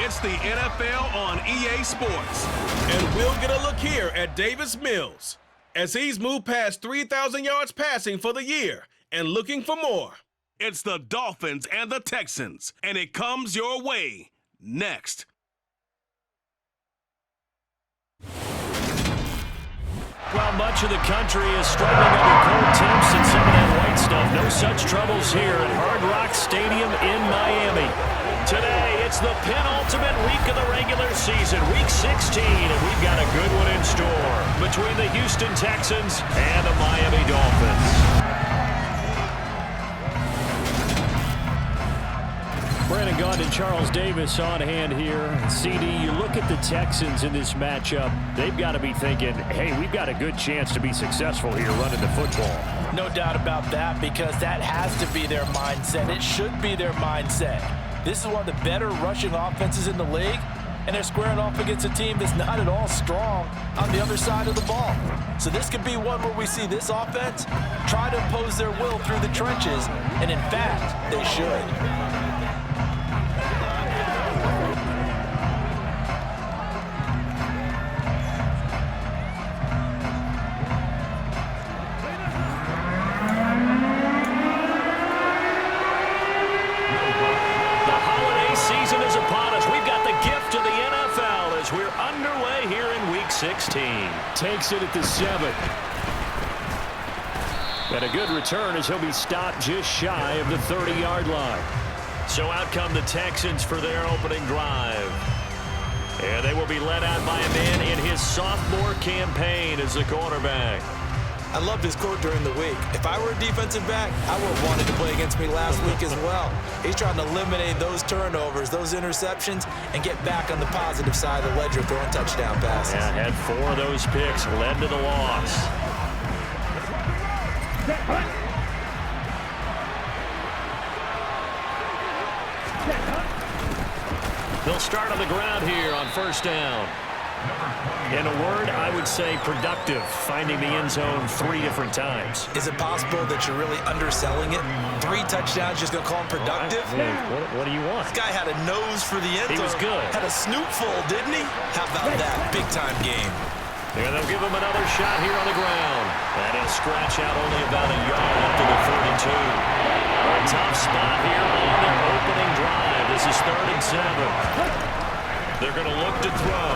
It's the NFL on EA Sports. And we'll get a look here at Davis Mills as he's moved past 3,000 yards passing for the year and looking for more. It's the Dolphins and the Texans, and it comes your way next. Well, much of the country is struggling under cold temps and some of that white stuff. No such troubles here at Hard Rock Stadium in Miami. Today, it's the penultimate week of the regular season, Week 16, and we've got a good one in store between the Houston Texans and the Miami Dolphins. Brandon Gaudin and Charles Davis on hand here. CD, you look at the Texans in this matchup, they've got to be thinking, hey, we've got a good chance to be successful here running the football. No doubt about that, because that has to be their mindset. It should be their mindset. This is one of the better rushing offenses in the league, and they're squaring off against a team that's not at all strong on the other side of the ball. So this could be one where we see this offense try to impose their will through the trenches, and in fact, they should. We're underway here in Week 16. Takes it at the 7. And a good return as he'll be stopped just shy of the 30-yard line. So out come the Texans for their opening drive. And they will be led out by a man in his sophomore campaign as the quarterback. I loved his quote during the week. If I were a defensive back, I would have wanted to play against me last week as well. He's trying to eliminate those turnovers, those interceptions, and get back on the positive side of the ledger throwing touchdown passes. Yeah, had 4 of those picks, led to the loss. They'll start on the ground here on first down. In a word, I would say productive, finding the end zone 3 different times. Is it possible that you're really underselling it? 3 touchdowns, just going to call him productive? What do you want? This guy had a nose for the end zone. He was good. Had a snoot full, didn't he? How about that? Big-time game. And they'll give him another shot here on the ground. And he'll scratch out only about a yard up to the 32. A tough spot here on their opening drive. This is 3rd and 7. They're going to look to throw.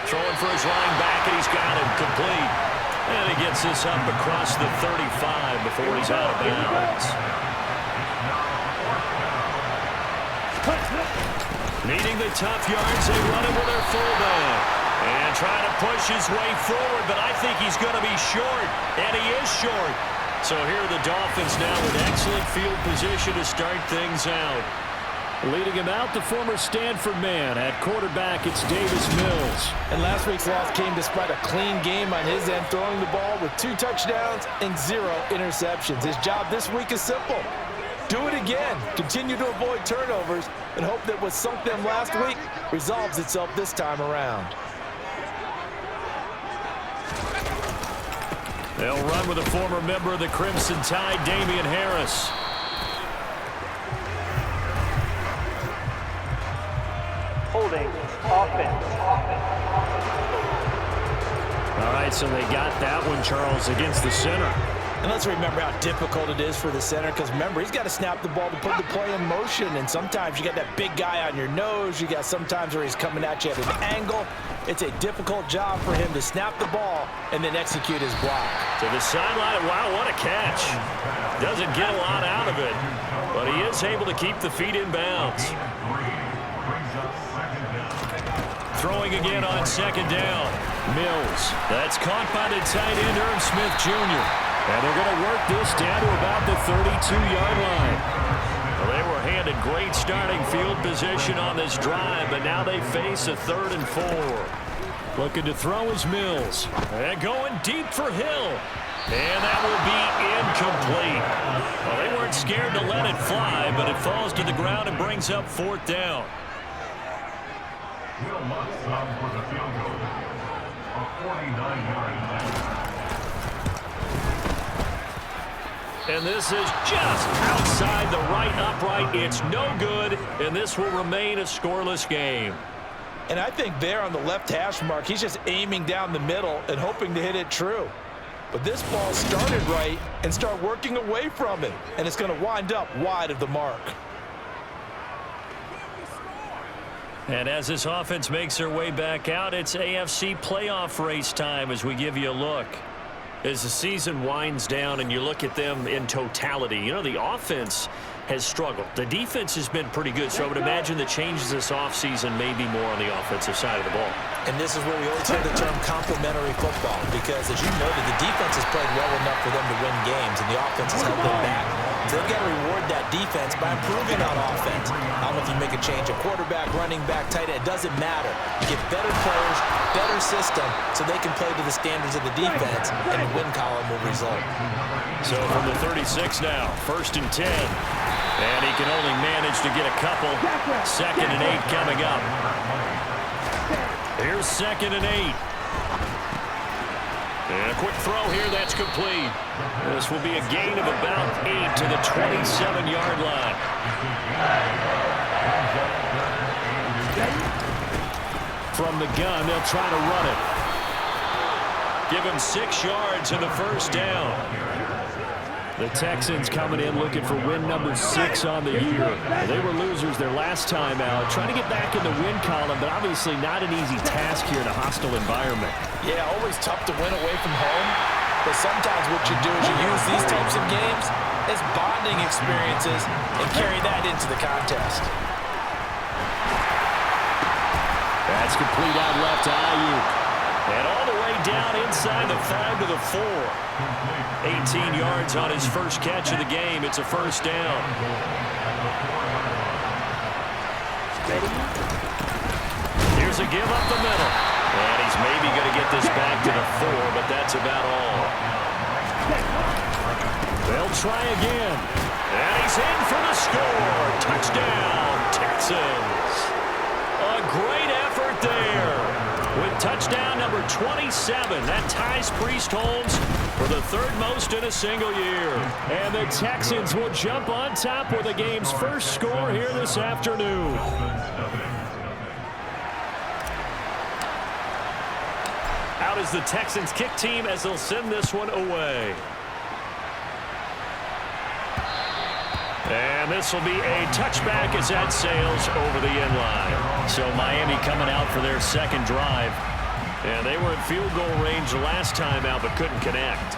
Throwing for his running back, and he's got him complete. And he gets this up across the 35 before he's out of bounds. Needing the tough yards, they run him with their fullback. And trying to push his way forward, but I think he's going to be short. And he is short. So here are the Dolphins now with excellent field position to start things out. Leading him out, the former Stanford man. At quarterback, it's Davis Mills. And last week's loss came despite a clean game on his end, throwing the ball with 2 touchdowns and 0 interceptions. His job this week is simple. Do it again. Continue to avoid turnovers and hope that what sunk them last week resolves itself this time around. They'll run with a former member of the Crimson Tide, Damian Harris. Holding offense. All right, so they got that one, Charles, against the center. And let's remember how difficult it is for the center, because remember, he's got to snap the ball to put the play in motion, and sometimes you got that big guy on your nose. You got sometimes where he's coming at you at an angle. It's a difficult job for him to snap the ball and then execute his block. To the sideline, wow, what a catch. Doesn't get a lot out of it, but he is able to keep the feet in bounds. Throwing again on 2nd down. Mills. That's caught by the tight end, Irv Smith Jr. And they're going to work this down to about the 32-yard line. Well, they were handed great starting field position on this drive, but now they face a 3rd and 4. Looking to throw is Mills. And going deep for Hill. And that will be incomplete. Well, they weren't scared to let it fly, but it falls to the ground and brings up 4th down. Will not stop for the field goal. A 49-yard line. And this is just outside the right upright. It's no good, and this will remain a scoreless game. And I think there on the left hash mark, he's just aiming down the middle and hoping to hit it true. But this ball started right and started working away from him, and it's going to wind up wide of the mark. And as this offense makes their way back out, it's AFC playoff race time as we give you a look. As the season winds down and you look at them in totality, you know, the offense has struggled. The defense has been pretty good, so I would imagine the changes this offseason may be more on the offensive side of the ball. And this is where we always hear the term complementary football, because as you noted, the defense has played well enough for them to win games, and the offense has held them back. So they've got to reward that defense by improving on offense. I don't know if you make a change, a quarterback, running back, tight end, it doesn't matter. You get better players, better system, so they can play to the standards of the defense, and the win column will result. So from the 36 now, 1st and 10. And he can only manage to get a couple. 2nd and 8 coming up. Here's 2nd and 8. And a quick throw here, that's complete. This will be a gain of about 8 to the 27-yard line. From the gun, they'll try to run it. Give him 6 yards in the first down. The Texans coming in looking for win number 6 on the year. They were losers their last time out, trying to get back in the win column, but obviously not an easy task here in a hostile environment. Yeah, always tough to win away from home, but sometimes what you do is you use these types of games as bonding experiences and carry that into the contest. That's complete out left to Ayuk. And all the way down inside the 5 to the 4. 18 yards on his first catch of the game. It's a first down. Here's a give up the middle. And he's maybe going to get this back to the 4, but that's about all. They'll try again. And he's in for the score. Touchdown, Texans. A great effort there. With touchdown number 27, that ties Priest Holmes for the 3rd most in a single year. And the Texans will jump on top with the game's first score here this afternoon. Out is the Texans kick team as they'll send this one away. And this will be a touchback as that sails over the end line. So Miami coming out for their 2nd drive. And they were in field goal range the last time out but couldn't connect.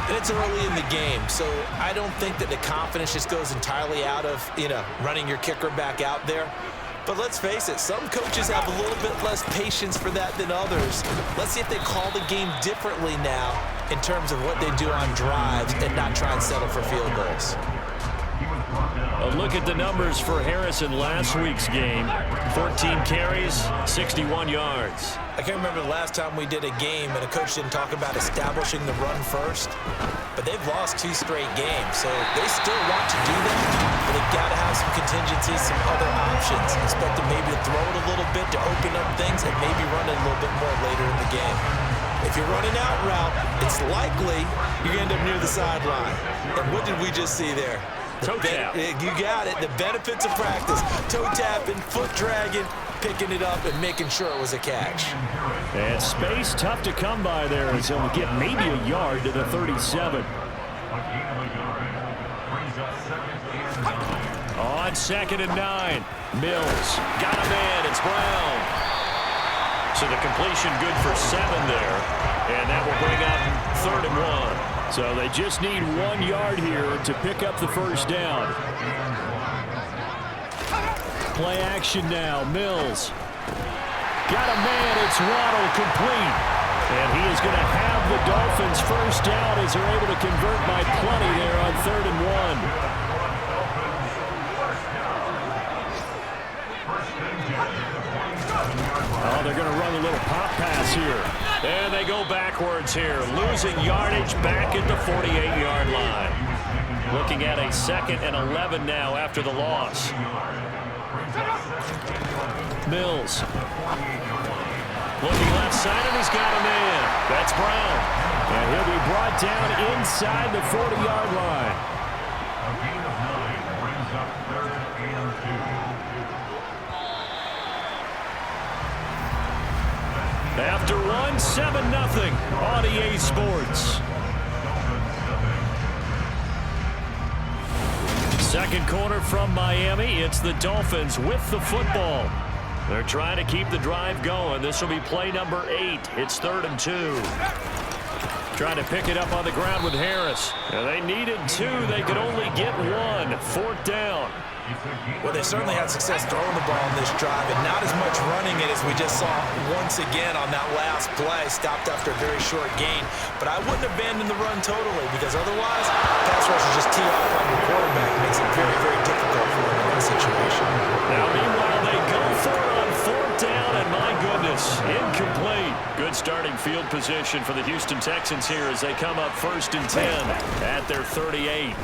And it's early in the game, so I don't think that the confidence just goes entirely out of, running your kicker back out there. But let's face it, some coaches have a little bit less patience for that than others. Let's see if they call the game differently now in terms of what they do on drives and not try and settle for field goals. A look at the numbers for Harris in last week's game. 14 carries, 61 yards. I can't remember the last time we did a game and a coach didn't talk about establishing the run first. But they've lost 2 straight games, so they still want to do that. But they've got to have some contingencies, some other options. Expect them maybe to throw it a little bit to open up things and maybe run it a little bit more later in the game. If you're running out route, it's likely you're going to end up near the sideline. And what did we just see there? Toe tap. You got it. The benefits of practice. Toe tapping, foot dragging, picking it up, and making sure it was a catch. And space tough to come by there as he'll get maybe a yard to the 37. On 2nd and 9. Mills got a man. It's Brown. So the completion good for 7 there. And that will bring up 3rd and 1. So they just need 1 yard here to pick up the first down. Play action now. Mills. Got a man. It's Waddle complete. And he is going to have the Dolphins first down as they're able to convert by plenty there on 3rd and 1. Oh, they're going to run a little pop pass here. And they go backwards here, losing yardage back at the 48-yard line. Looking at a 2nd and 11 now after the loss. Mills. Looking left side, and he's got a man. That's Brown. And he'll be brought down inside the 40-yard line. A gain of 9 brings up 3rd and 2. After one, 7-0 on EA Sports. Second quarter from Miami. It's the Dolphins with the football. They're trying to keep the drive going. This will be play number 8. It's 3rd and 2. Trying to pick it up on the ground with Harris. And they needed 2. They could only get 1. 4th down. Well, they certainly had success throwing the ball in this drive, and not as much running it as we just saw once again on that last play. Stopped after a very short gain. But I wouldn't abandon the run totally, because otherwise, pass rush will just tee off on your quarterback. It makes it very, very difficult for him in that situation. Now, meanwhile, they go for it on 4th down, and my goodness, incomplete. Good starting field position for the Houston Texans here as they come up 1st and 10 at their 38.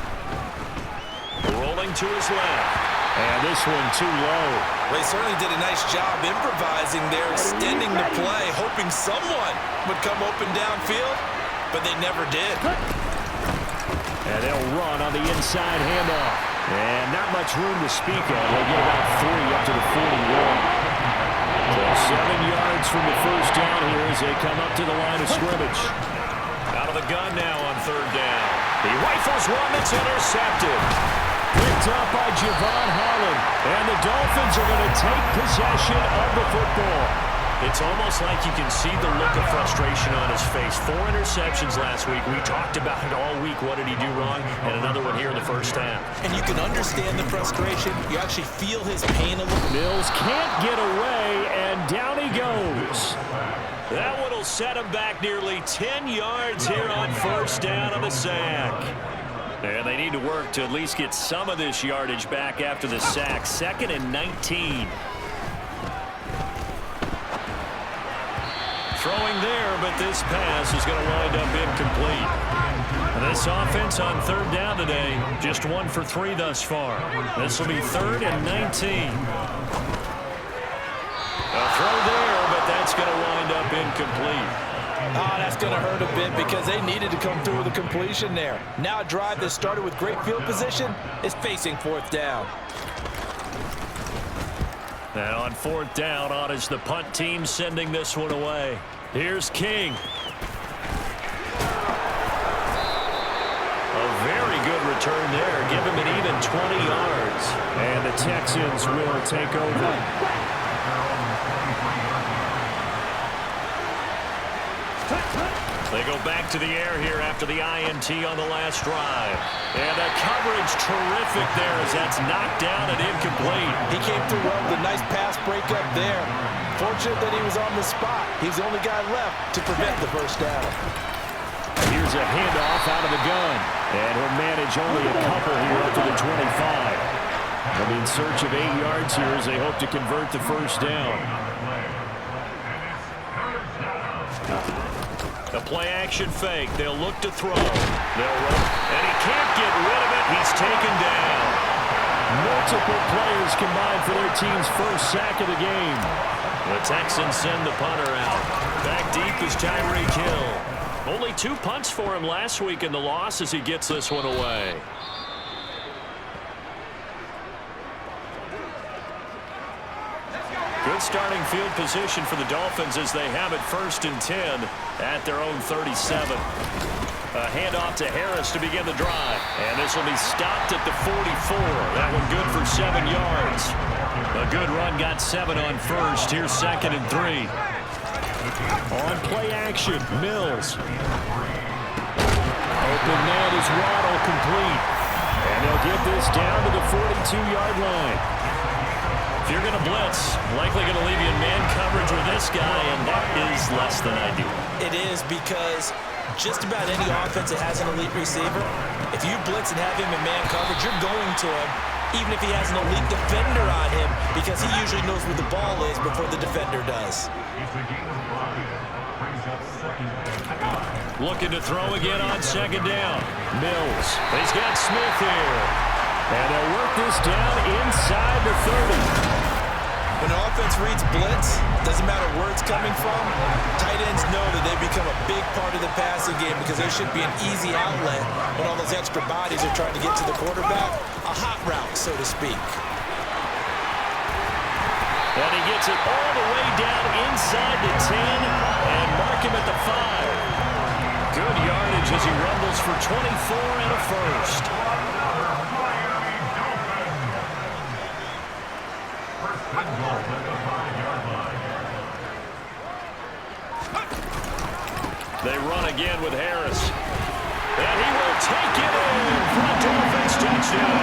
Rolling to his left. And this one too low. Well, he certainly did a nice job improvising there, extending the play, hoping someone would come open downfield, but they never did. And they'll run on the inside handoff. And not much room to speak of. They'll get about 3 up to the 41. So 7 yards from the first down here as they come up to the line of scrimmage. Out of the gun now on 3rd down. He rifles one that's intercepted. Picked up by Javon Holland. And the Dolphins are going to take possession of the football. It's almost like you can see the look of frustration on his face. 4 interceptions last week. We talked about it all week. What did he do wrong? And another one here in the first half. And you can understand the frustration. You actually feel his pain a little. Mills can't get away, and down he goes. That one will set him back nearly 10 yards here on 1st down on the sack. And they need to work to at least get some of this yardage back after the sack. 2nd and 19. Throwing there, but this pass is going to wind up incomplete. And this offense on 3rd down today, just 1 for 3 thus far. This will be 3rd and 19. A throw there, but that's going to wind up incomplete. Oh, that's going to hurt a bit because they needed to come through with a completion there. Now a drive that started with great field position is facing 4th down. And on 4th down, on is the punt team sending this one away. Here's King. A very good return there. Give him an even 20 yards. And the Texans will take over. They go back to the air here after the INT on the last drive. And the coverage terrific there as that's knocked down and incomplete. He came through well with a nice pass breakup there. Fortunate that he was on the spot. He's the only guy left to prevent the first down. Here's a handoff out of the gun. And he'll manage only a couple here up to the 25. They'll be in search of 8 yards here as they hope to convert the first down. A play-action fake. They'll look to throw. They'll run. And he can't get rid of it. He's taken down. Multiple players combined for their team's first sack of the game. The Texans send the punter out. Back deep is Tyreek Hill. Only 2 punts for him last week in the loss as he gets this one away. Good starting field position for the Dolphins as they have it 1st and 10 at their own 37. A handoff to Harris to begin the drive. And this will be stopped at the 44. That one good for 7 yards. A good run got 7 on 1st. Here's 2nd and 3. On play action, Mills. Open man is Waddle complete. And they'll get this down to the 42-yard line. If you're going to blitz, likely going to leave you in man coverage with this guy, and that is less than ideal. It is because just about any offense that has an elite receiver, if you blitz and have him in man coverage, you're going to him, even if he has an elite defender on him, because he usually knows where the ball is before the defender does. Looking to throw again on 2nd down. Mills. He's got Smith here. And they'll work this down inside the 30. When an offense reads blitz, doesn't matter where it's coming from, tight ends know that they become a big part of the passing game because they should be an easy outlet when all those extra bodies are trying to get to the quarterback. A hot route, so to speak. And he gets it all the way down inside the 10 and mark him at the 5. Good yardage as he rumbles for 24 and a first. They run again with Harris. And he will take it in for a Dolphins touchdown.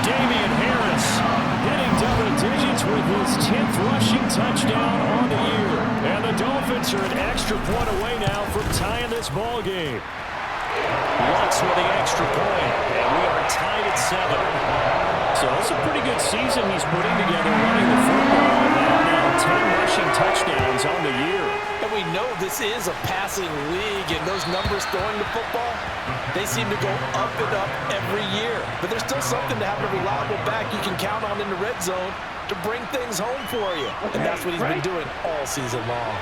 Damian Harris hitting double digits with his 10th rushing touchdown on the year. And the Dolphins are an extra point away now from tying this ball game. Lutz with the extra point, and we are tied at 7. So it's a pretty good season he's putting together running the football. Now 10 rushing touchdowns on the year. And we know this is a passing league, and those numbers throwing the football, they seem to go up and up every year. But there's still something to have a reliable back you can count on in the red zone to bring things home for you. And that's what he's been doing all season long.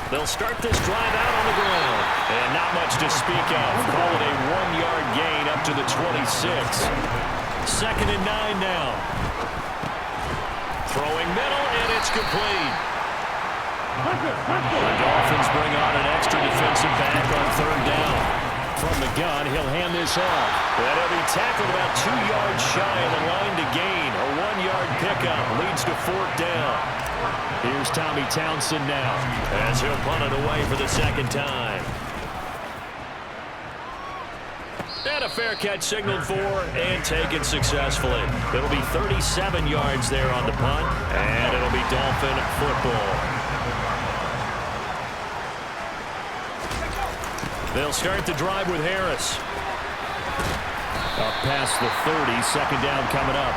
They'll start this drive out on the ground. And not much to speak of. Call it a 1-yard gain up to the 26. 2nd and 9 now. Throwing middle, and it's complete. The Dolphins bring on an extra defensive back on 3rd down. From the gun, he'll hand this off. And he'll be tackled about 2 yards shy of the line to gain. A 1-yard pickup leads to 4th down. Here's Tommy Townsend now as he'll punt it away for the 2nd time. And a fair catch signaled for and taken successfully. It'll be 37 yards there on the punt, and it'll be Dolphin football. They'll start the drive with Harris. Up past the 30, 2nd down coming up.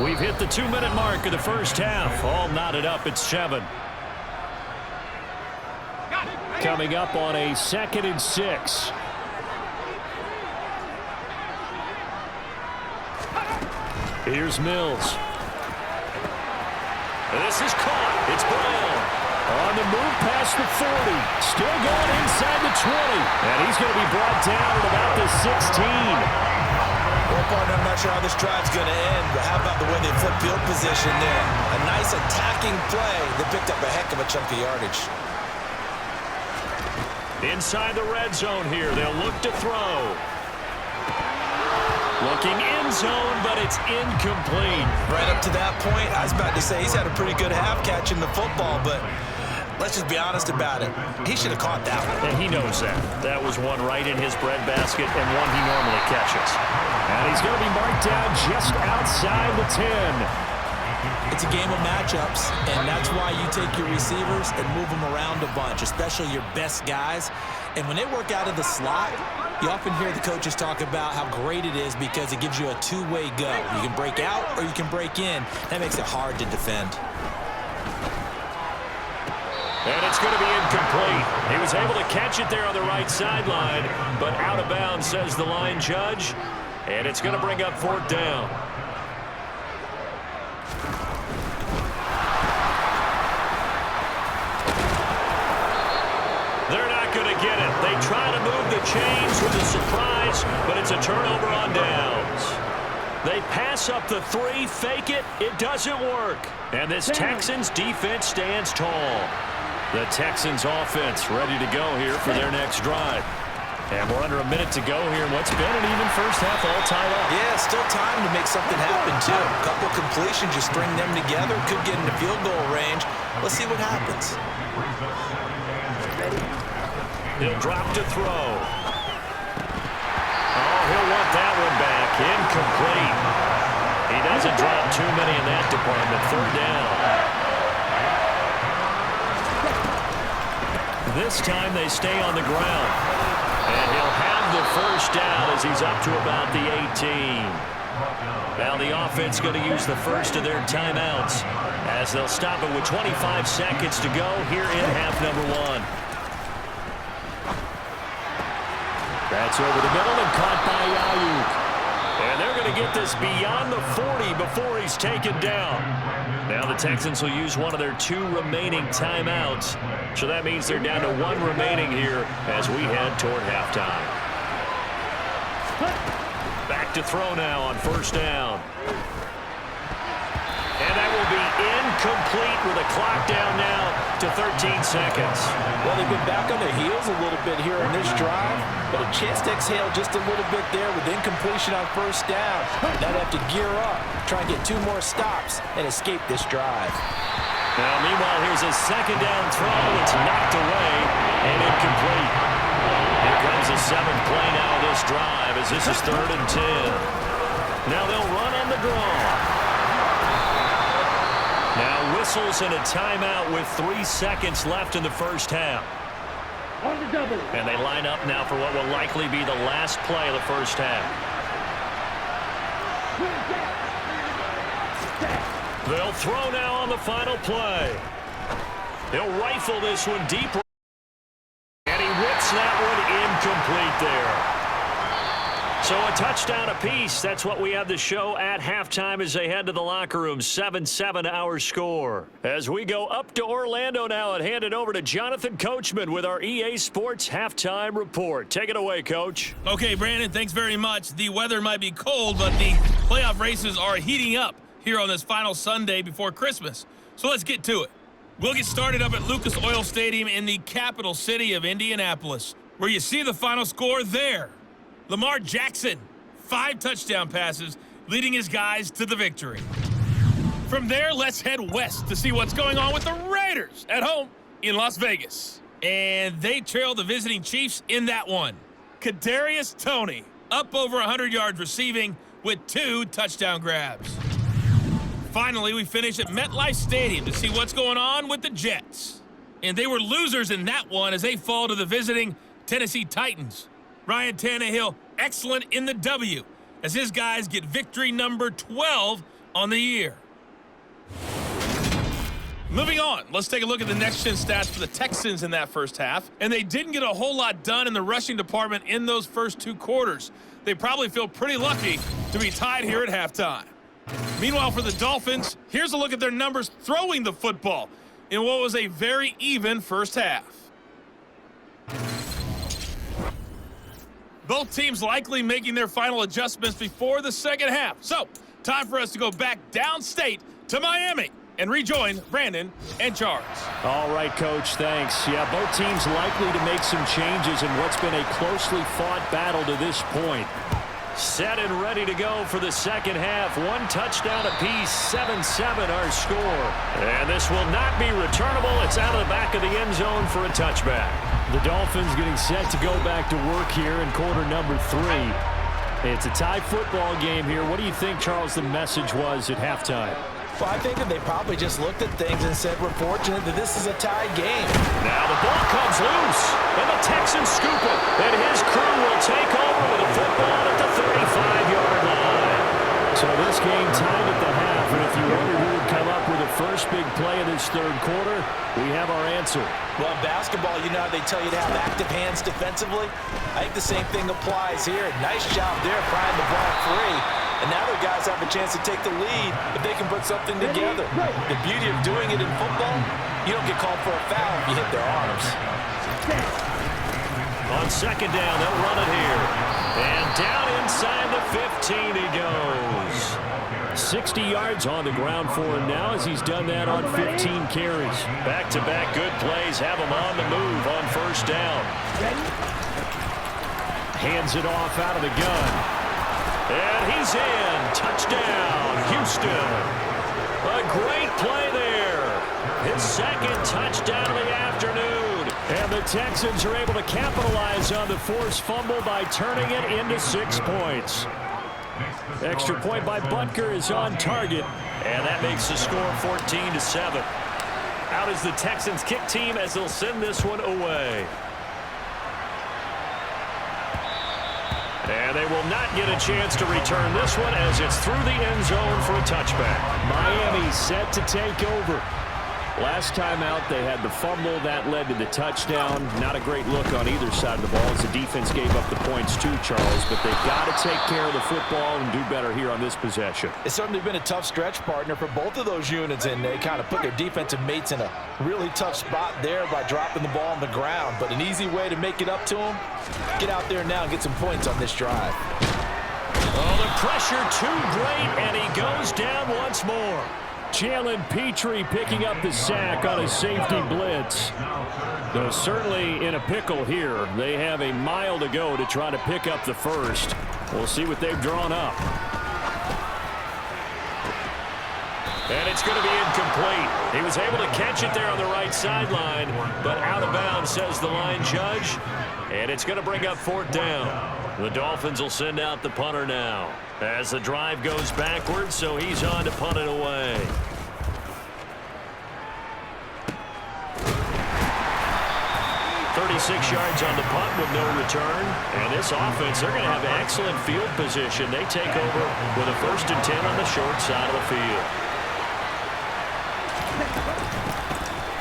We've hit the 2-minute mark of the first half. All knotted up at 7. Coming up on a 2nd and 6. Here's Mills. This is caught. It's Brown. On the move past the 40. Still going inside the 20. And he's going to be brought down at about the 16. Well, partner, I'm not sure how this drive's going to end, but how about the way they flip field position there? A nice attacking play that picked up a heck of a chunk of yardage. Inside the red zone here. They'll look to throw. Looking end zone, but it's incomplete. Right up to that point, I was about to say he's had a pretty good half catching the football, but let's just be honest about it. He should have caught that one. And he knows that. That was one right in his breadbasket and one he normally catches. And he's going to be marked down just outside the 10. It's a game of matchups, and that's why you take your receivers and move them around a bunch, especially your best guys. And when they work out of the slot, you often hear the coaches talk about how great it is because it gives you a two-way go. You can break out or you can break in. That makes it hard to defend. And it's going to be incomplete. He was able to catch it there on the right sideline, but out of bounds, says the line judge. And it's going to bring up 4th down. They're not going to get it. They try to move the chains with a surprise, but it's a turnover on downs. They pass up the 3, fake it. It doesn't work. And this Texans defense stands tall. The Texans offense ready to go here for their next drive. And we're under a minute to go here in what's been an even first half, all tied up. Yeah, still time to make something happen, too. A couple completions, you string them together, could get into field goal range. Let's see what happens. He'll drop to throw. Oh, he'll want that one back. Incomplete. He doesn't drop too many in that department. 3rd down. This time they stay on the ground. And he'll have the first down as he's up to about the 18. Now the offense going to use the first of their timeouts as they'll stop it with 25 seconds to go here in half number 1. That's over the middle and caught by Ayuk. And they're going to get this beyond the 40 before he's taken down. Now the Texans will use one of their 2 remaining timeouts. So that means they're down to 1 remaining here as we head toward halftime. Back to throw now on first down. And that will be incomplete with a clock down now to 13 seconds. Well, they've been back on their heels a little bit here in this drive, but a chance to exhale just a little bit there with incompletion on first down. Now they have to gear up, try and get 2 more stops, and escape this drive. Now, meanwhile, here's a second down throw. It's knocked away and incomplete. Here comes the 7th play now of this drive as this is 3rd and 10. Now they'll run on the draw. Now whistles and a timeout with 3 seconds left in the first half. And they line up now for what will likely be the last play of the first half. They'll throw now on the final play. They'll rifle this one deep. And he whips that one incomplete there. So a touchdown apiece. That's what we have to show at halftime as they head to the locker room. 7-7 our score. As we go up to Orlando now and hand it over to Jonathan Coachman with our EA Sports Halftime Report. Take it away, Coach. Okay, Brandon, thanks very much. The weather might be cold, but the playoff races are heating up here on this final Sunday before Christmas. So let's get to it. We'll get started up at Lucas Oil Stadium in the capital city of Indianapolis, where you see the final score there. Lamar Jackson, 5 touchdown passes, leading his guys to the victory. From there, let's head west to see what's going on with the Raiders at home in Las Vegas. And they trail the visiting Chiefs in that one. Kadarius Toney, up over 100 yards receiving with 2 touchdown grabs. Finally, we finish at MetLife Stadium to see what's going on with the Jets. And they were losers in that one as they fall to the visiting Tennessee Titans. Ryan Tannehill, excellent in the W, as his guys get victory number 12 on the year. Moving on, let's take a look at the next-gen stats for the Texans in that first half. And they didn't get a whole lot done in the rushing department in those first 2 quarters. They probably feel pretty lucky to be tied here at halftime. Meanwhile, for the Dolphins, here's a look at their numbers throwing the football in what was a very even first half. Both teams likely making their final adjustments before the second half. So, time for us to go back downstate to Miami and rejoin Brandon and Charles. All right, Coach, thanks. Yeah, both teams likely to make some changes in what's been a closely fought battle to this point. Set and ready to go for the second half. 1 touchdown apiece, 7-7 our score. And this will not be returnable. It's out of the back of the end zone for a touchback. The Dolphins getting set to go back to work here in quarter number 3. It's a tie football game here. What do you think, Charles, the message was at halftime? Well, I think that they probably just looked at things and said, we're fortunate that this is a tie game. Now the ball comes loose, and the Texans scoop it. And his crew will take over with a football at the 35-yard line. So this game tied at the half, and if you wondered who would come up with the first big play of this third quarter, we have our answer. Well, in basketball, you know how they tell you to have active hands defensively? I think the same thing applies here. Nice job there, prying the ball free. And now their guys have a chance to take the lead if they can put something together. The beauty of doing it in football, you don't get called for a foul if you hit their arms. On second down, they'll run it here. And down inside the 15 he goes. 60 yards on the ground for him now as he's done that on 15 carries. Back-to-back good plays have him on the move on first down. Hands it off out of the gun. And he's in. Touchdown, Houston. A great play there. His second touchdown of the afternoon. And the Texans are able to capitalize on the forced fumble by turning it into 6 points. Extra point by Butker is on target. And that makes the score 14-7. Out is the Texans kick team as they'll send this one away. And they will not get a chance to return this one as it's through the end zone for a touchback. Miami set to take over. Last time out, they had the fumble. That led to the touchdown. Not a great look on either side of the ball as the defense gave up the points too, Charles. But they've got to take care of the football and do better here on this possession. It's certainly been a tough stretch, partner, for both of those units, and they kind of put their defensive mates in a really tough spot there by dropping the ball on the ground. But an easy way to make it up to them, get out there now and get some points on this drive. Oh, the pressure too great, and he goes down once more. Jalen Petrie picking up the sack on a safety blitz. Though certainly in a pickle here. They have a mile to go to try to pick up the first. We'll see what they've drawn up. And it's going to be incomplete. He was able to catch it there on the right sideline, but out of bounds, says the line judge. And it's going to bring up 4th down. The Dolphins will send out the punter now as the drive goes backwards, so he's on to punt it away. "36 yards on the punt with no return. And this offense, they're going to have excellent field position. They take over with a 1st and 10 on the short side of the field.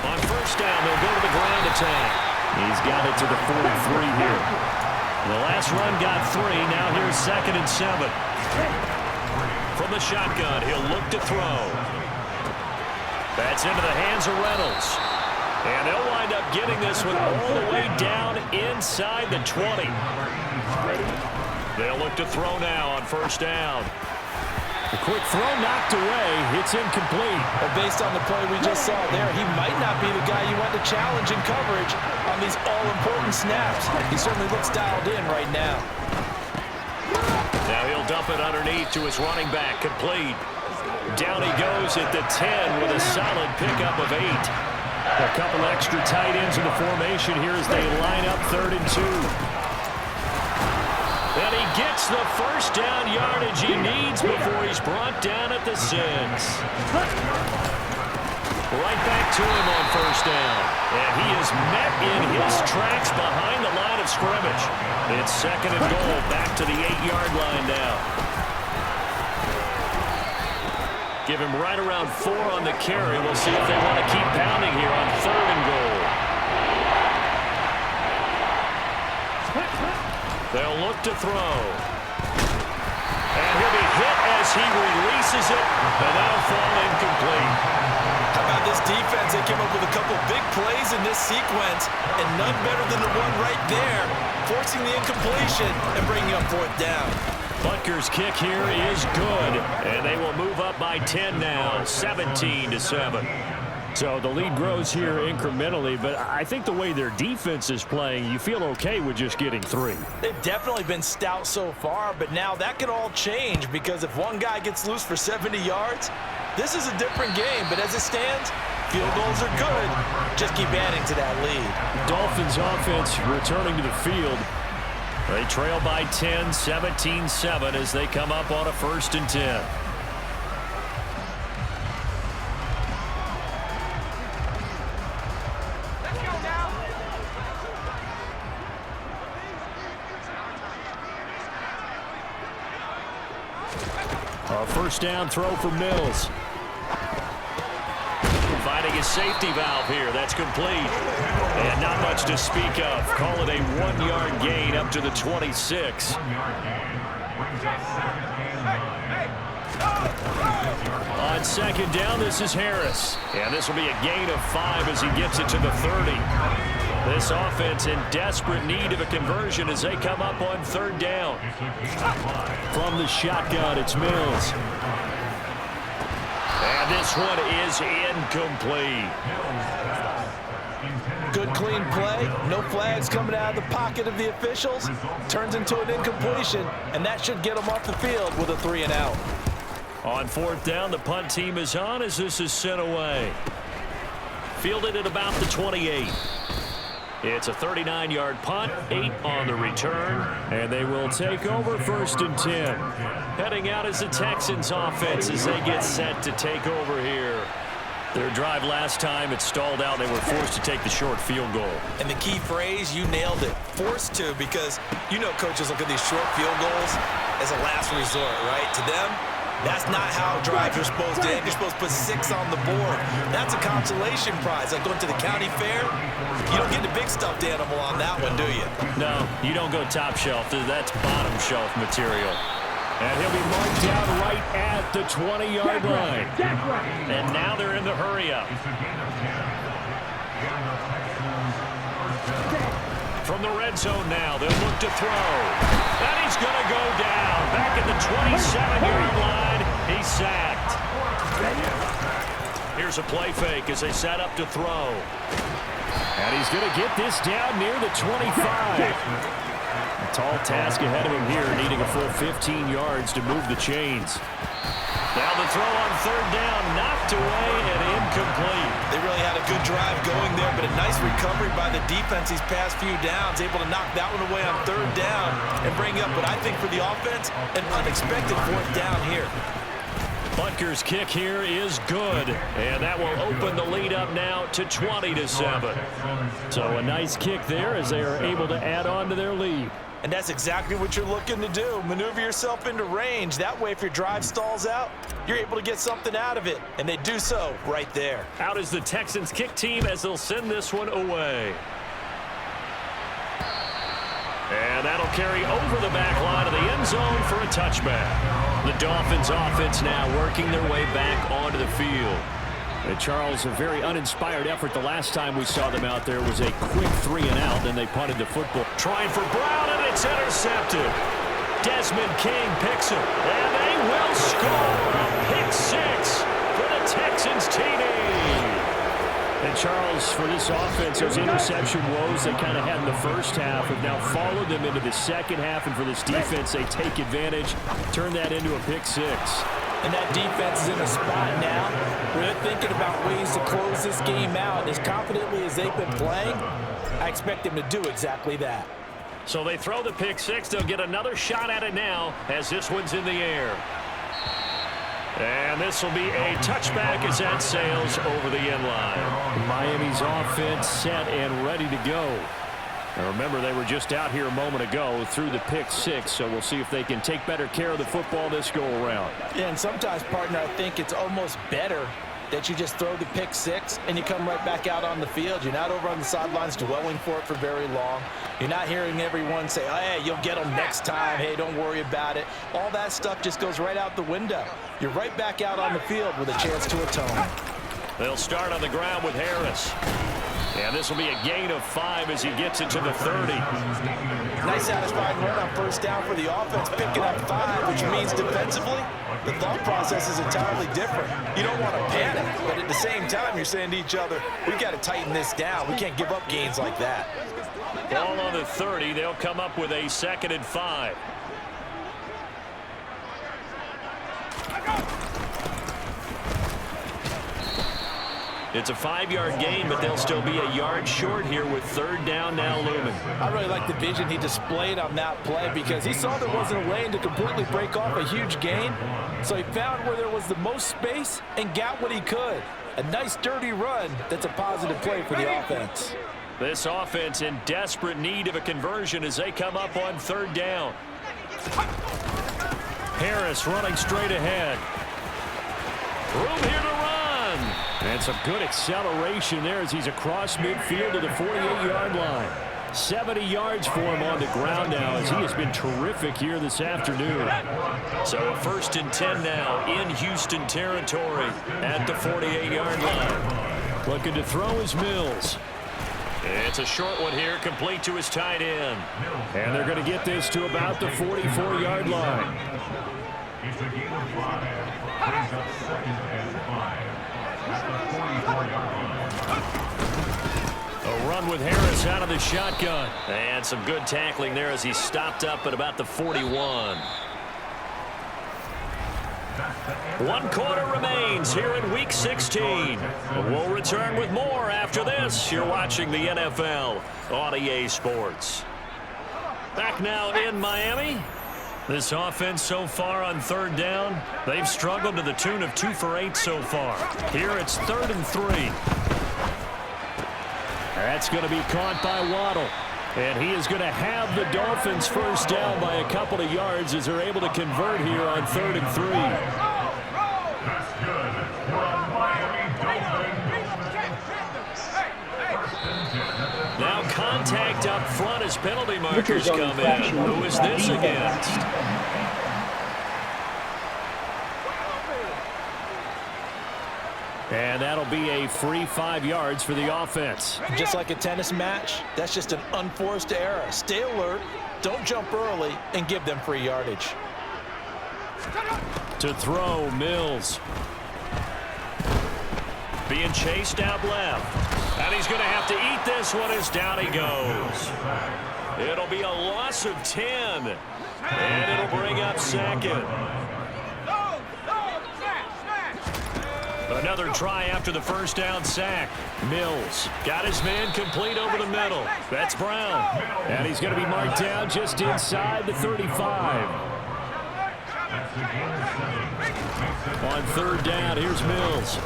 On 1st down, they'll go to the ground attack. He's got it to the 43 here. The last run got 3. Now here's 2nd and 7. From the shotgun, he'll look to throw. That's into the hands of Reynolds. And they'll wind up getting this one all the way down inside the 20. They'll look to throw now on 1st down. The quick throw knocked away. It's incomplete. Well, based on the play we just saw there, he might not be the guy you want to challenge in coverage on these all-important snaps. He certainly looks dialed in right now. Now he'll dump it underneath to his running back. Complete. Down he goes at the 10 with a solid pickup of 8. A couple extra tight ends in the formation here as they line up 3rd and 2. And he gets the 1st down yardage he needs before he's brought down at the 6. Right back to him on 1st down. And he is met in his tracks behind the line of scrimmage. It's 2nd and goal, back to the 8-yard line now. Give him right around 4 on the carry. We'll see if they want to keep pounding here on 3rd and goal. They'll look to throw. And he'll be hit as he releases it, but that'll fall incomplete. How about this defense? They came up with a couple big plays in this sequence, and none better than the one right there, forcing the incompletion and bringing up 4th down. Butker's kick here is good, and they will move up by 10 now, 17-7. So the lead grows here incrementally, but I think the way their defense is playing, you feel okay with just getting 3. They've definitely been stout so far, but now that could all change because if one guy gets loose for 70 yards, this is a different game. But as it stands, field goals are good. Just keep adding to that lead. Dolphins offense returning to the field. They trail by 10, 17-7 as they come up on a 1st and 10. A 1st down throw for Mills. Finding a safety valve here. That's complete. And not much to speak of. Call it a 1-yard gain up to the 26. On 2nd down, this is Harris. And this will be a gain of 5 as he gets it to the 30. This offense in desperate need of a conversion as they come up on 3rd down. From the shotgun, it's Mills. And this one is incomplete. Good clean play. No flags coming out of the pocket of the officials. Turns into an incompletion, and that should get them off the field with a 3 and out. On 4th down, the punt team is on as this is sent away. Fielded at about the 28. It's a 39-yard punt, 8 on the return, and they will take over 1st and 10. Heading out is the Texans offense as they get set to take over here. Their drive last time, it stalled out. They were forced to take the short field goal. And the key phrase, you nailed it, forced to, because you know coaches look at these short field goals as a last resort, right? To them, That's not how drives are supposed to end. You're supposed to put 6 on the board. That's a consolation prize. Like going to the county fair, you don't get the big stuffed animal on that one, do you? No, you don't go top shelf. That's bottom shelf material. And he'll be marked down right at the 20-yard line. And now they're in the hurry-up. From the red zone now, they'll look to throw. And he's going to go down. Back at the 27-yard line, he's sacked. Here's a play fake as they set up to throw. And he's going to get this down near the 25. A tall task ahead of him here, needing a full 15 yards to move the chains. Now the throw on third down, knocked away and incomplete. They really had a good drive going there, but a nice recovery by the defense these past few downs, able to knock that one away on third down and bring up what I think for the offense, an unexpected fourth down here. Butker's kick here is good, and that will open the lead up now to 20-7. So a nice kick there as they are able to add on to their lead. And that's exactly what you're looking to do. Maneuver yourself into range. That way, if your drive stalls out, you're able to get something out of it. And they do so right there. Out is the Texans kick team as they'll send this one away. And that'll carry over the back line of the end zone for a touchback. The Dolphins offense now working their way back onto the field. And Charles, a very uninspired effort the last time we saw them out there was a quick 3-and-out, then they punted the football. Trying for Brown, and it's intercepted. Desmond King picks it, and they will score a pick 6 for the Texans TD. And Charles, for this offense, those interception woes they kind of had in the first half have now followed them into the second half, and for this defense, they take advantage, turn that into a pick 6. And that defense is in a spot now where they're thinking about ways to close this game out. As confidently as they've been playing, I expect them to do exactly that. So they throw the pick 6. They'll get another shot at it now as this one's in the air. And this will be a touchback as that sails over the end line. Miami's offense set and ready to go. Now remember, they were just out here a moment ago through the pick 6, so we'll see if they can take better care of the football this go-around. Yeah, and sometimes, partner, I think it's almost better that you just throw the pick 6 and you come right back out on the field. You're not over on the sidelines dwelling for it for very long. You're not hearing everyone say, oh, hey, you'll get them next time. Hey, don't worry about it. All that stuff just goes right out the window. You're right back out on the field with a chance to atone. They'll start on the ground with Harris. And this will be a gain of 5 as he gets it to the 30. Nice satisfying run on first down for the offense, picking up 5, which means defensively, the thought process is entirely different. You don't want to panic, but at the same time, you're saying to each other, we've got to tighten this down. We can't give up gains like that. Ball on the 30. They'll come up with a 2nd and 5. It's a 5-yard gain, but they'll still be a yard short here with third down now looming. I really like the vision he displayed on that play because he saw there wasn't a lane to completely break off a huge gain. So he found where there was the most space and got what he could. A nice dirty run that's a positive play for the offense. This offense in desperate need of a conversion as they come up on third down. Harris running straight ahead. Room here to run. And some good acceleration there as he's across midfield to the 48-yard line. 70 yards for him on the ground now as he has been terrific here this afternoon. So a 1st and 10 now in Houston territory at the 48-yard line. Looking to throw is Mills. It's a short one here, complete to his tight end. And they're going to get this to about the 44-yard line. It's a gain of 5. Brings up 2nd and 5. A run with Harris out of the shotgun. And some good tackling there as he stopped up at about the 41. 1 quarter remains here in Week 16. We'll return with more after this. You're watching the NFL on EA Sports. Back now in Miami. This offense so far on third down, they've struggled to the tune of 2 for 8 so far. Here it's 3rd and 3. That's going to be caught by Waddle. And he is going to have the Dolphins first down by a couple of yards as they're able to convert here on 3rd and 3. That's good. For Miami Dolphins. Now contact up front as penalty markers come in. Who is this against? And that'll be a free 5 yards for the offense. Just like a tennis match, that's just an unforced error. Stay alert, don't jump early, and give them free yardage. To throw, Mills. Being chased out left. And he's going to have to eat this one as down he goes. It'll be a loss of 10. And it'll bring up 2nd. Another try after the first down sack. Mills got his man complete over the middle. That's Brown. And he's going to be marked down just inside the 35. On 3rd down, here's Mills.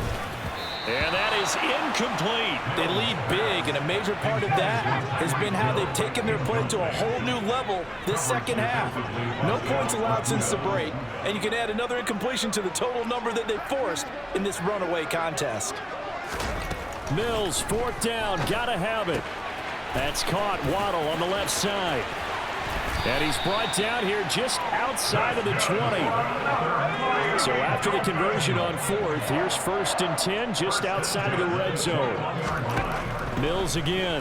And that is incomplete. They lead big, and a major part of that has been how they've taken their play to a whole new level this second half. No points allowed since the break, and you can add another incompletion to the total number that they forced in this runaway contest. Mills, 4th down, gotta have it. That's caught. Waddle on the left side. And he's brought down here just outside of the 20. So after the conversion on 4th, here's 1st and 10 just outside of the red zone. Mills again.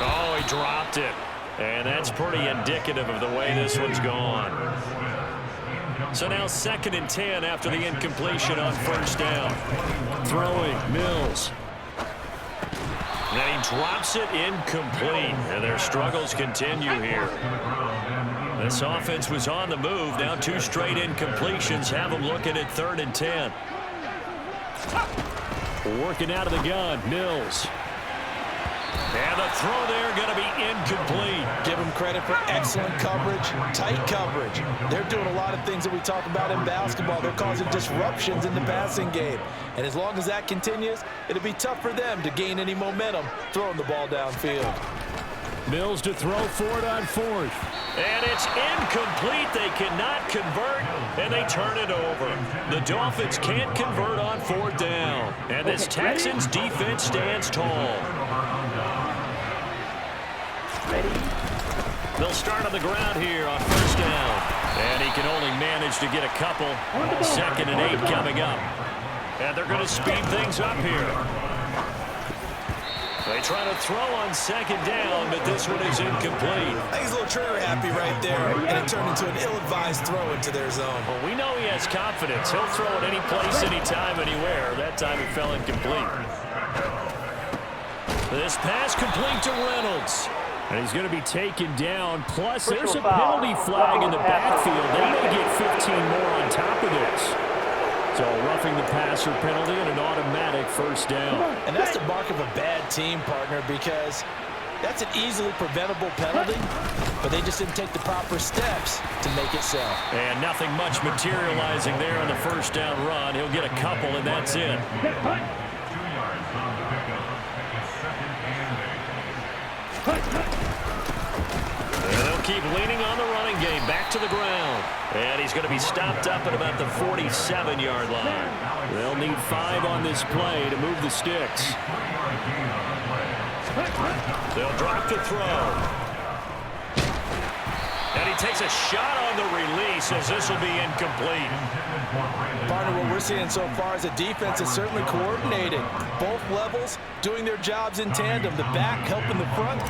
Oh, he dropped it. And that's pretty indicative of the way this one's gone. So now 2nd and 10 after the incompletion on 1st down. Throwing, Mills. And then he drops it incomplete, and their struggles continue here. This offense was on the move. Now 2 straight incompletions have them looking at 3rd and 10. Working out of the gun, Mills. And the throw there going to be incomplete. Give them credit for excellent coverage, tight coverage. They're doing a lot of things that we talk about in basketball. They're causing disruptions in the passing game. And as long as that continues, it'll be tough for them to gain any momentum throwing the ball downfield. Mills to throw for it on 4th. And it's incomplete. They cannot convert, and they turn it over. The Dolphins can't convert on 4th down. And this Texans defense stands tall. They'll start on the ground here on 1st down. And he can only manage to get a couple. 2nd and 8 coming up. And they're going to speed things up here. They try to throw on 2nd down, but this one is incomplete. I think he's a little trigger happy right there, and it turned into an ill-advised throw into their zone. Well, we know he has confidence. He'll throw it any place, anytime, anywhere. That time it fell incomplete. This pass complete to Reynolds. And he's going to be taken down. Plus, there's a penalty flag in the backfield. They may get 15 more on top of this. So roughing the passer penalty and an automatic 1st down. And that's the mark of a bad team, partner, because that's an easily preventable penalty, but they just didn't take the proper steps to make it so. And nothing much materializing there on the 1st down run. He'll get a couple, and that's it. 2 yards on the pickup. It's 2nd and 8. And they'll keep leaning on the running game. Back to the ground. And he's going to be stopped up at about the 47-yard line. They'll need 5 on this play to move the sticks. They'll drop the throw. And he takes a shot on the release as this will be incomplete. Partner, what we're seeing so far is the defense is certainly coordinated. Both levels doing their jobs in tandem. The back helping the front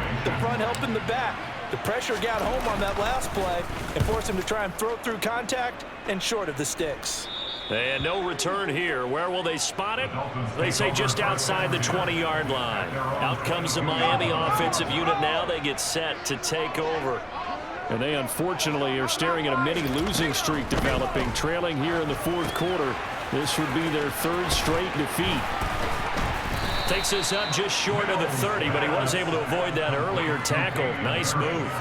helping the back. The pressure got home on that last play and forced him to try and throw through contact and short of the sticks. And no return here. Where will they spot it? They say just outside the 20-yard line. Out comes the Miami offensive unit now. They get set to take over. And they unfortunately are staring at a mini losing streak developing, trailing here in the 4th quarter. This would be their 3rd straight defeat. Takes this up just short of the 30, but he was able to avoid that earlier tackle. Nice move.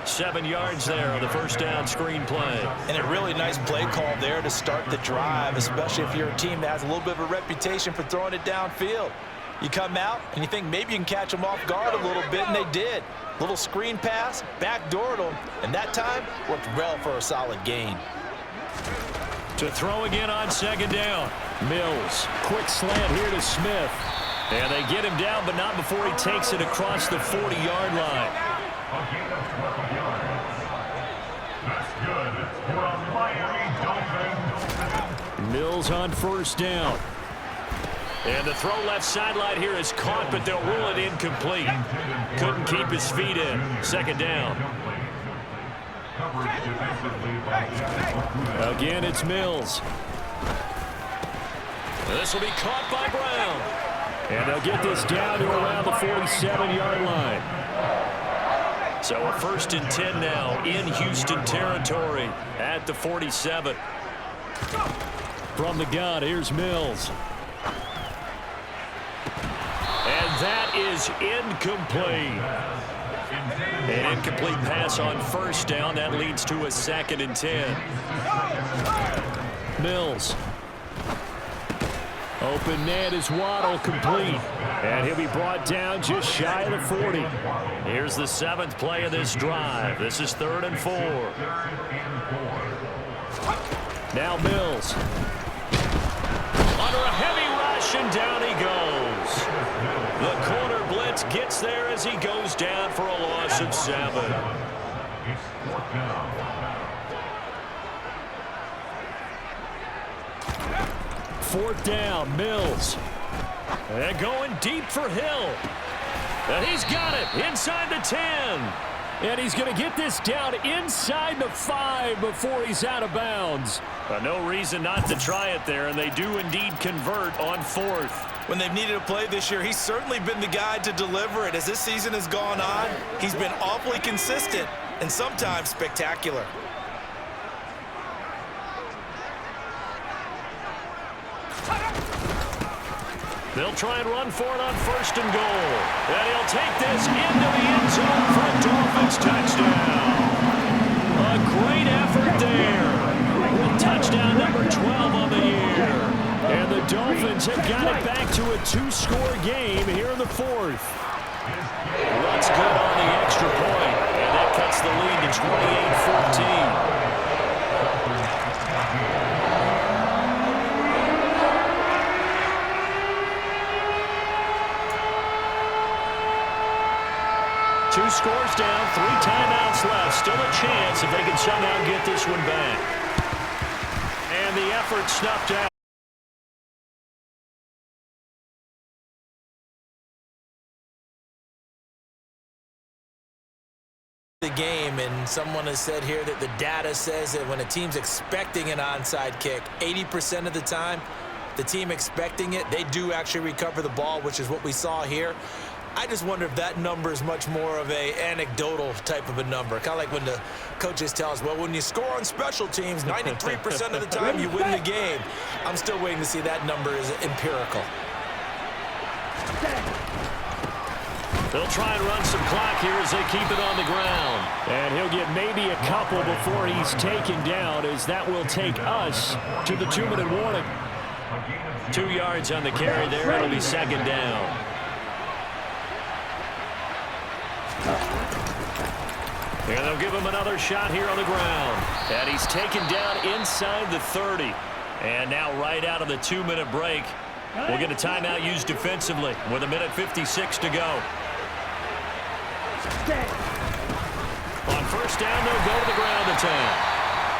7 yards there on the 1st down screen play. And a really nice play call there to start the drive, especially if you're a team that has a little bit of a reputation for throwing it downfield. You come out and you think maybe you can catch them off guard a little bit, and they did. Little screen pass, backdoored them, and that time worked well for a solid gain. To throw again on second down. Mills, quick slant here to Smith. And they get him down, but not before he takes it across the 40-yard line. That's good for a Miami Dolphins. Mills on first down. And the throw left sideline here is caught, but they'll rule it incomplete. Couldn't keep his feet in. Second down. Again, it's Mills. This will be caught by Brown. And they'll get this down to around the 47-yard line. So a 1st and 10 now in Houston territory at the 47. From the gun, here's Mills. And that is incomplete. An incomplete pass on first down. That leads to a 2nd and 10. Mills. Open net is Waddle, complete. And he'll be brought down just shy of the 40. Here's the 7th play of this drive. This is 3rd and 4. Now Mills. Under a heavy rush, and down he goes. The corner blitz gets there as he goes down for a loss of 7. Fourth down, Mills. And going deep for Hill. And he's got it inside the 10. And he's going to get this down inside the 5 before he's out of bounds. No reason not to try it there, and they do indeed convert on 4th. When they've needed a play this year, he's certainly been the guy to deliver it. As this season has gone on, he's been awfully consistent and sometimes spectacular. They'll try and run for it on 1st and goal. And he'll take this into the end zone for a Dolphins touchdown. A great effort there. Touchdown number 12 on the year. And the Dolphins have got it back to a 2-score game here in the 4th. Runs good on the extra point. And that cuts the lead to 28-14. Two scores down, 3 timeouts left. Still a chance if they can somehow get this one back. And the effort snuffed out. The game, and someone has said here that the data says that when a team's expecting an onside kick, 80% of the time, the team expecting it, they do actually recover the ball, which is what we saw here. I just wonder if that number is much more of a anecdotal type of a number. Kind of like when the coaches tell us, well, when you score on special teams, 93% of the time you win the game. I'm still waiting to see that number is empirical. They'll try and run some clock here as they keep it on the ground. And he'll get maybe a couple before he's taken down, as that will take us to the 2-minute warning. 2 yards on the carry there. It'll be 2nd down. And they'll give him another shot here on the ground. And he's taken down inside the 30. And now right out of the 2-minute break, we'll get a timeout used defensively with 1:56 to go. On first down, they'll go to the ground attack.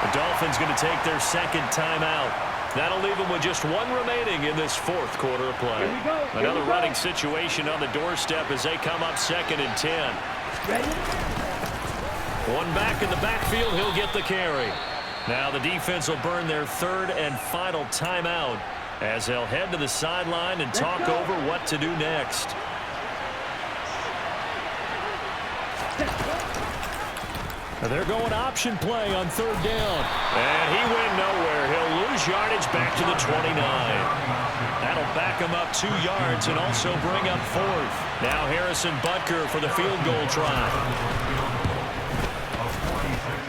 The Dolphins going to take their 2nd timeout. That'll leave them with just 1 remaining in this 4th quarter of play. Another running situation on the doorstep as they come up 2nd and 10. One back in the backfield, he'll get the carry. Now the defense will burn their 3rd and final timeout as they'll head to the sideline and talk over what to do next. They're going option play on 3rd down. And he went nowhere. He'll lose yardage back to the 29. That'll back him up 2 yards and also bring up 4th. Now Harrison Butker for the field goal try.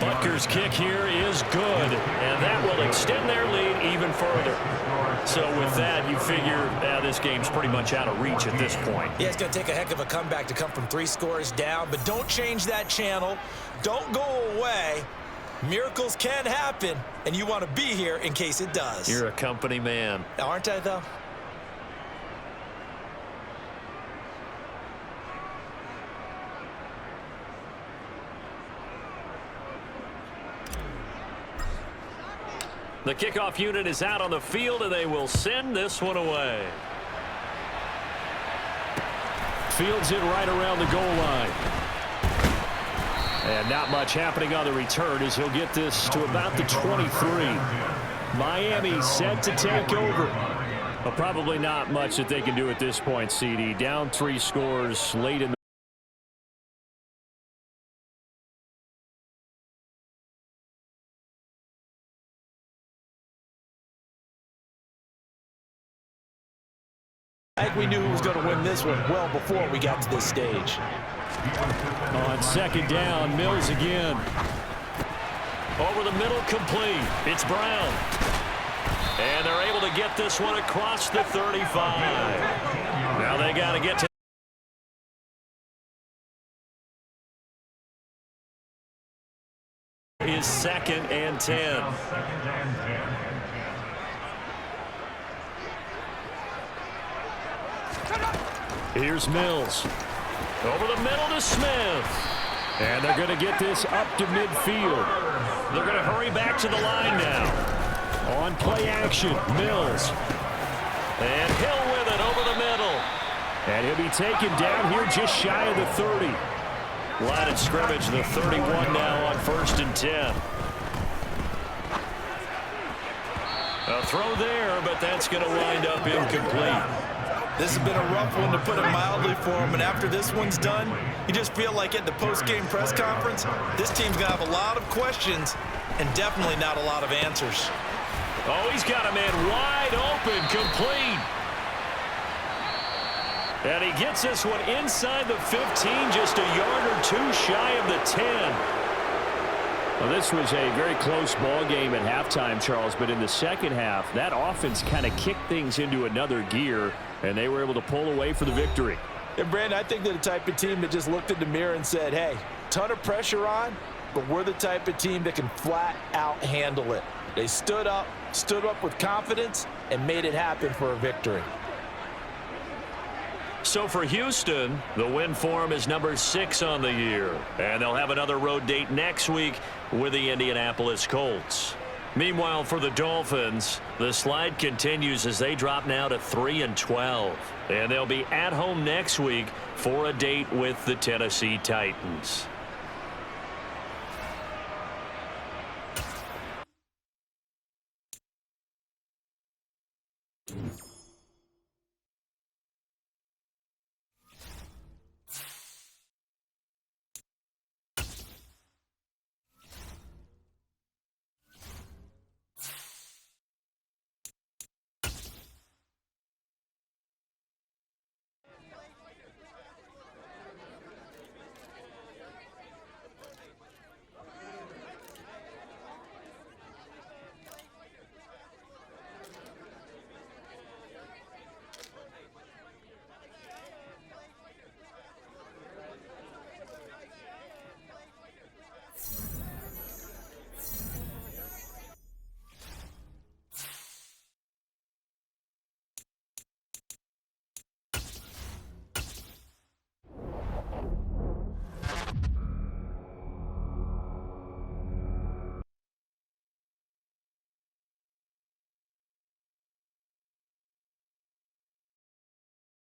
Butker's kick here is good, and that will extend their lead even further. So with that, you figure this game's pretty much out of reach at this point. Yeah, it's going to take a heck of a comeback to come from 3 scores down, but don't change that channel. Don't go away. Miracles can happen, and you want to be here in case it does. You're a company man. Aren't I, though? The kickoff unit is out on the field, and they will send this one away. Fields it right around the goal line. And not much happening on the return as he'll get this to about the 23. Miami set to take over. But probably not much that they can do at this point, CD. Down 3 scores late in the I think we knew who was going to win this one well before we got to this stage. On second down, Mills again. Over the middle, complete. It's Brown. And they're able to get this one across the 35. Now they got to get to his 2nd and 10. Here's Mills. Over the middle to Smith. And they're going to get this up to midfield. They're going to hurry back to the line now. On play action, Mills. And Hill with it over the middle. And he'll be taken down here just shy of the 30. Line of scrimmage, the 31 now on 1st and 10. A throw there, but that's going to wind up incomplete. This has been a rough one, to put it mildly, for him. And after this one's done, you just feel like at the post-game press conference, this team's going to have a lot of questions and definitely not a lot of answers. Oh, he's got a man wide open, complete. And he gets this one inside the 15, just a yard or 2 shy of the 10. Well, this was a very close ball game at halftime, Charles, but in the second half, that offense kind of kicked things into another gear, and they were able to pull away for the victory. And, Brandon, I think they're the type of team that just looked in the mirror and said, hey, ton of pressure on, but we're the type of team that can flat out handle it. They stood up with confidence, and made it happen for a victory. So for Houston, the win for them is number 6 on the year. And they'll have another road date next week with the Indianapolis Colts. Meanwhile, for the Dolphins, the slide continues as they drop now to 3-12. And they'll be at home next week for a date with the Tennessee Titans.